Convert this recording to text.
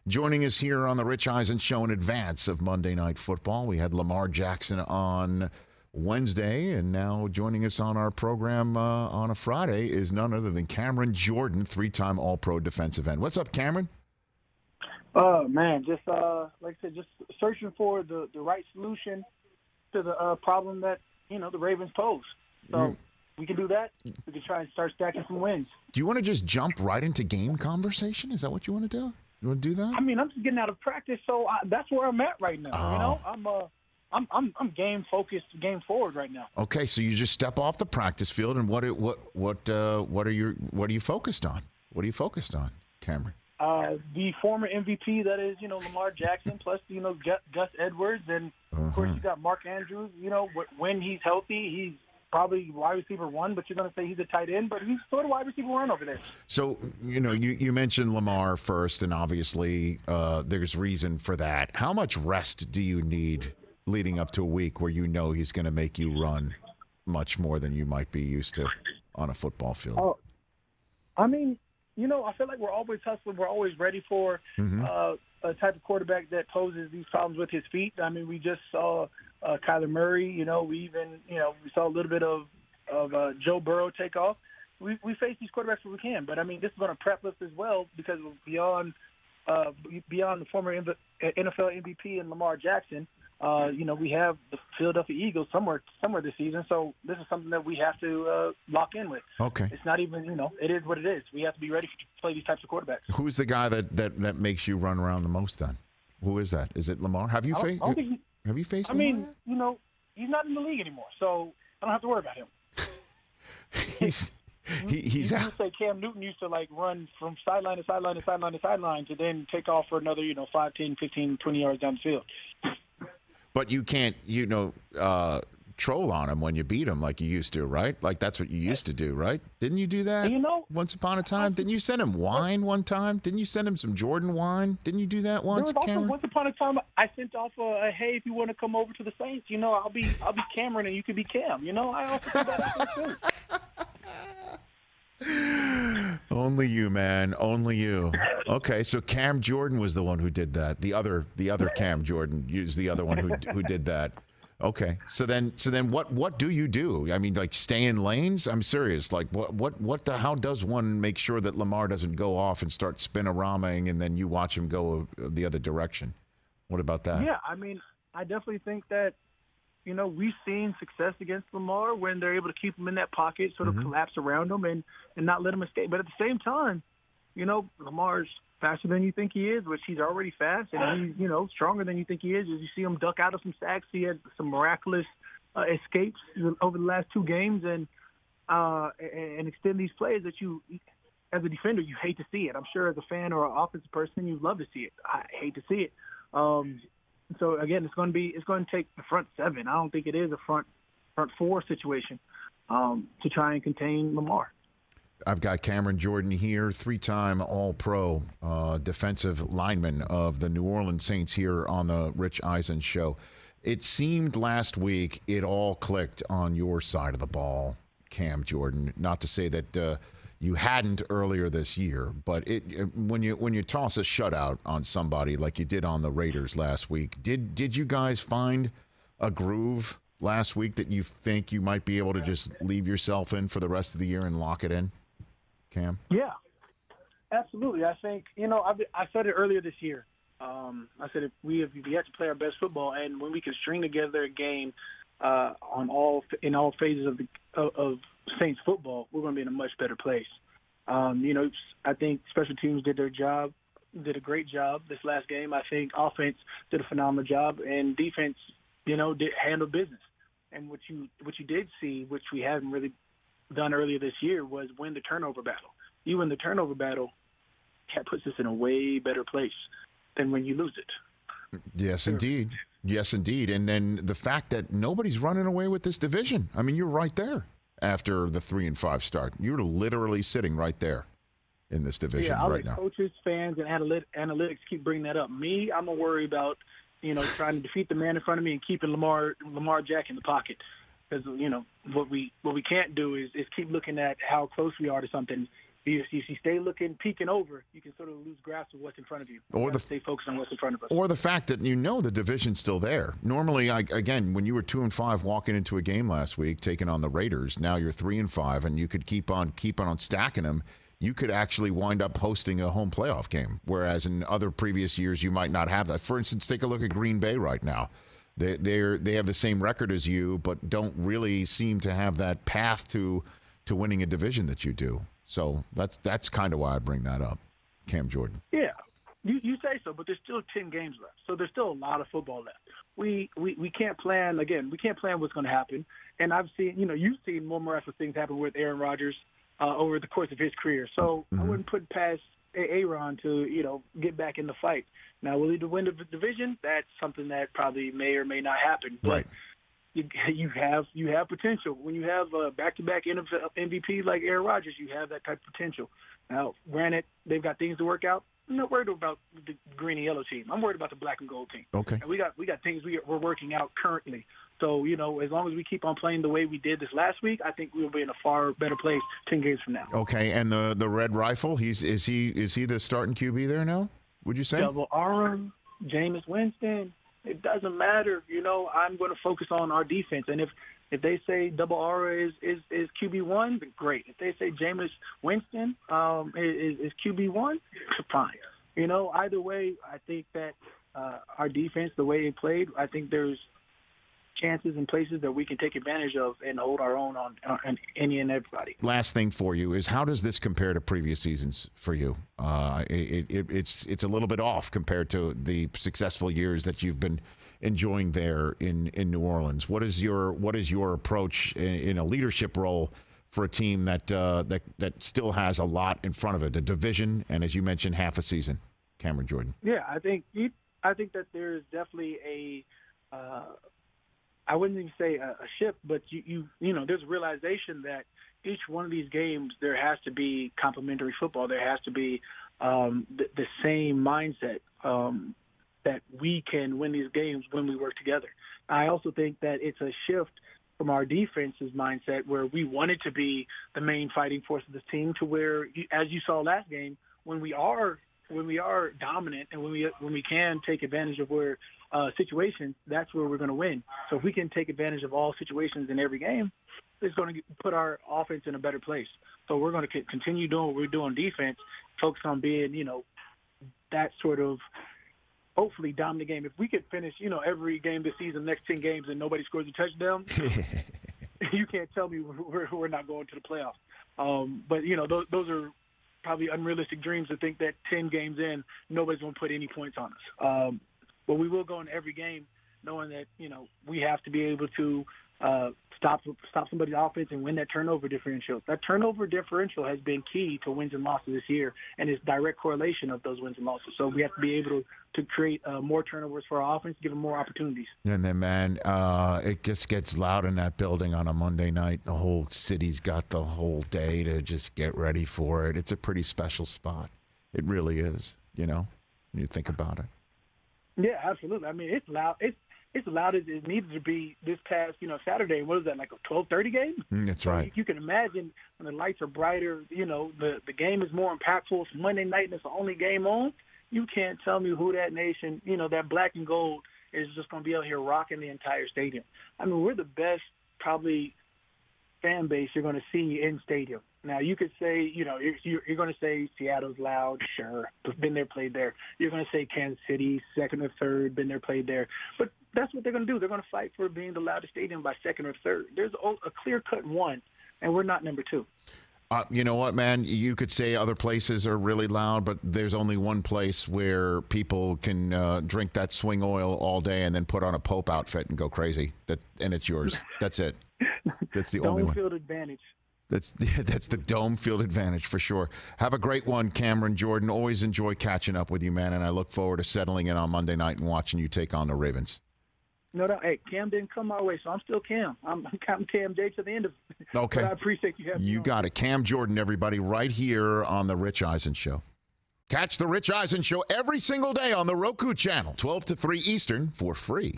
Joining us here on the Rich Eisen Show in advance of Monday Night Football, we had Lamar Jackson on Wednesday, and now joining us on our program on a Friday is none other than Cameron Jordan, three-time All-Pro defensive end. What's up, Cameron? Man, just like I said, just searching for the right solution to the problem that, the Ravens pose. So we can do that. We can try and start stacking some wins. Do you want to just jump right into game conversation? Is that what you want to do? You want to do that? I mean, I'm just getting out of practice, so that's where I'm at right now. I'm game focused, game forward right now. Okay, so you just step off the practice field, and what are you focused on? What are you focused on, Cameron? The former MVP, that is, Lamar Jackson, plus, Gus Edwards, and of course you got Mark Andrews. When he's healthy, he's probably wide receiver one, but you're going to say he's a tight end, but he's sort of wide receiver one over there. So, you mentioned Lamar first, and obviously there's reason for that. How much rest do you need leading up to a week where he's going to make you run much more than you might be used to on a football field? Oh, I mean, I feel like we're always hustling. We're always ready for a type of quarterback that poses these problems with his feet. I mean, we just saw Kyler Murray. We even, we saw a little bit of Joe Burrow take off. We face these quarterbacks when we can. But, I mean, this is going to prep us as well because beyond the former NFL MVP and Lamar Jackson, we have the Philadelphia Eagles somewhere this season. So this is something that we have to lock in with. Okay. It's not even, it is what it is. We have to be ready to play these types of quarterbacks. Who's the guy that makes you run around the most then? Who is that? Is it Lamar? Have you faced Lamar? I mean, he's not in the league anymore, so I don't have to worry about him. he's out. You say Cam Newton used to run from sideline to sideline to sideline to sideline to then take off for another 5, 10, 15, 20 yards down the field. But you can't, troll on him when you beat him like you used to, right? Like that's what you used to do, right? Didn't you do that once upon a time? Didn't you send him wine one time? Didn't you send him some Jordan wine? Didn't you do that once, Cameron? Once upon a time, I sent off a hey, if you want to come over to the Saints, I'll be Cameron and you can be Cam. I also do that too. Only you, man. Only you. Okay, so Cam Jordan was the one who did that. The other Cam Jordan is the other one who did that. Okay, so then what do you do? I mean, stay in lanes? I'm serious. How does one make sure that Lamar doesn't go off and start spin-a-ramming and then you watch him go the other direction? What about that? Yeah, I mean, I definitely think that we've seen success against Lamar when they're able to keep him in that pocket, sort of collapse around him and not let him escape. But at the same time, Lamar's faster than you think he is, which he's already fast, and he's, stronger than you think he is. As you see him duck out of some sacks, he had some miraculous escapes over the last 2 games and extend these plays that you, as a defender, you hate to see it. I'm sure as a fan or an offensive person, you'd love to see it. I hate to see it. So again, it's going to take the front 7. I don't think it is a front 4 situation to try and contain Lamar. I've got Cameron Jordan here, 3-time All-Pro defensive lineman of the New Orleans Saints here on the Rich Eisen Show. It seemed last week it all clicked on your side of the ball, Cam Jordan. Not to say that you hadn't earlier this year, but when you toss a shutout on somebody like you did on the Raiders last week, did you guys find a groove last week that you think you might be able to just leave yourself in for the rest of the year and lock it in, Cam? Yeah, absolutely. I think I said it earlier this year. I said if we have yet to play our best football, and when we can string together a game in all phases of Saints football, we're going to be in a much better place. I think special teams did a great job this last game. I think offense did a phenomenal job, and defense, did handle business. And what you did see, which we hadn't really done earlier this year, was win the turnover battle. You win the turnover battle, that puts us in a way better place than when you lose it. Yes, indeed. Yes, indeed. And then the fact that nobody's running away with this division. I mean, you're right there after the 3-5 start. You're literally sitting right there in this division right now. Coaches, fans, and analytics keep bringing that up. Me, I'm going to worry about, trying to defeat the man in front of me and keeping Lamar Jack in the pocket. Because, what we can't do is keep looking at how close we are to something, if you stay peeking over, you can sort of lose grasp of what's in front of you. Stay focused on what's in front of us. Or the fact that the division's still there. Normally, again, when you were 2-5 walking into a game last week, taking on the Raiders, now you're 3-5, and you could keep on stacking them. You could actually wind up hosting a home playoff game, whereas in other previous years you might not have that. For instance, take a look at Green Bay right now. They have the same record as you, but don't really seem to have that path to winning a division that you do. So that's kind of why I bring that up, Cam Jordan. Yeah, you say so, but there's still 10 games left. So there's still a lot of football left. We can't plan, again, we can't plan what's going to happen. And I've seen, you've seen more miraculous things happen with Aaron Rodgers over the course of his career. So I wouldn't put past Aaron to, get back in the fight. Now, will he win the division? That's something that probably may or may not happen. But right. You have potential. When you have a back-to-back NFL MVP like Aaron Rodgers, you have that type of potential. Now, granted, they've got things to work out. I'm not worried about the green and yellow team. I'm worried about the black and gold team. Okay. And we got things we're working out currently. So, as long as we keep on playing the way we did this last week, I think we'll be in a far better place 10 games from now. Okay, and the Red Rifle, is he the starting QB there now, would you say? Double Aaron, Jameis Winston. It doesn't matter. I'm going to focus on our defense. And if they say Double R is QB1, then great. If they say Jameis Winston is QB1, fine. Either way, I think that our defense, the way it played, I think there's chances and places that we can take advantage of and hold our own on any and everybody. Last thing for you is, how does this compare to previous seasons for you? It's a little bit off compared to the successful years that you've been enjoying there in New Orleans. What is your approach in a leadership role for a team that still has a lot in front of it, a division, and as you mentioned, half a season? Cameron Jordan. Yeah, I think that there's definitely a I wouldn't even say a shift, but there's a realization that each one of these games there has to be complementary football. There has to be the same mindset that we can win these games when we work together. I also think that it's a shift from our defense's mindset where we wanted to be the main fighting force of this team to where, as you saw last game, when we are dominant and when we can take advantage of where situations, that's where we're going to win. So if we can take advantage of all situations in every game, it's going to put our offense in a better place. So we're going to continue doing what we're doing on defense, focus on being, that sort of hopefully dominant game. If we could finish, every game this season, next 10 games, and nobody scores a touchdown, you can't tell me we're not going to the playoffs. But, those are probably unrealistic dreams to think that 10 games in, nobody's going to put any points on us. But we will go in every game knowing that, we have to be able to stop somebody's offense and win that turnover differential. That turnover differential has been key to wins and losses this year, and it's direct correlation of those wins and losses. So we have to be able to create more turnovers for our offense, give them more opportunities. And then, man, it just gets loud in that building on a Monday night. The whole city's got the whole day to just get ready for it. It's a pretty special spot. It really is, when you think about it. Yeah, absolutely. I mean, it's loud. It's loud as it needed to be this past, Saturday. What was that, like a 12:30 game? That's right. You can imagine when the lights are brighter, the game is more impactful. It's Monday night and it's the only game on. You can't tell me who that nation, that black and gold is just going to be out here rocking the entire stadium. I mean, we're the best probably fan base you're going to see in stadium. Now, you could say, you're going to say Seattle's loud, sure, been there, played there. You're going to say Kansas City, second or third, been there, played there. But that's what they're going to do. They're going to fight for being the loudest stadium by second or third. There's a clear-cut one, and we're not number two. You know what, man? You could say other places are really loud, but there's only one place where people can drink that swing oil all day and then put on a Pope outfit and go crazy. And it's yours. That's it. That's the only one. Dome field advantage. That's the Dome field advantage for sure. Have a great one, Cameron Jordan. Always enjoy catching up with you, man, and I look forward to settling in on Monday night and watching you take on the Ravens. No, hey, Cam didn't come my way, so I'm still Cam. I'm counting Cam Day to the end of it. Okay. But I appreciate you having me. You got it. Cam Jordan, everybody, right here on The Rich Eisen Show. Catch The Rich Eisen Show every single day on the Roku channel, 12 to 3 Eastern, for free.